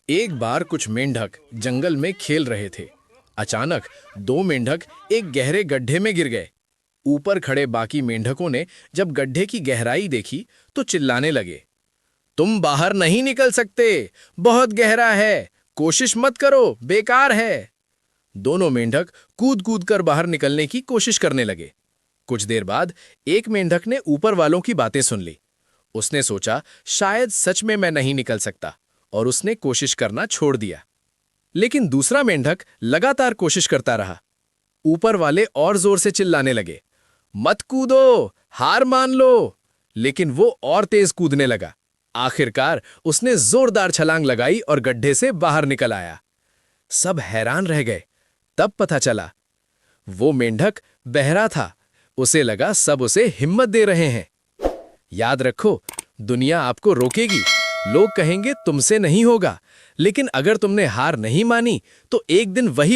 एक बार कुछ मेंढक जंगल में खेल रहे थे। अचानक दो मेंढक एक गहरे गड्ढे में गिर गए। ऊपर खड़े बाकी मेंढकों ने जब गड्ढे की गहराई देखी तो चिल्लाने लगे, तुम बाहर नहीं निकल सकते, बहुत गहरा है, कोशिश मत करो, बेकार है। दोनों मेंढक कूद कूद कर बाहर निकलने की कोशिश करने लगे। कुछ देर बाद एक मेंढक ने ऊपर वालों की बातें सुन ली। उसने सोचा शायद सच में मैं नहीं निकल सकता, और उसने कोशिश करना छोड़ दिया। लेकिन दूसरा मेंढक लगातार कोशिश करता रहा। ऊपर वाले और जोर से चिल्लाने लगे, मत कूदो, हार मान लो। लेकिन वो और तेज कूदने लगा। आखिरकार उसने जोरदार छलांग लगाई और गड्ढे से बाहर निकल आया। सब हैरान रह गए। तब पता चला वो मेंढक बहरा था। उसे लगा सब उसे हिम्मत दे रहे हैं। याद रखो, दुनिया आपको रोकेगी, लोग कहेंगे तुमसे नहीं होगा, लेकिन अगर तुमने हार नहीं मानी तो एक दिन वही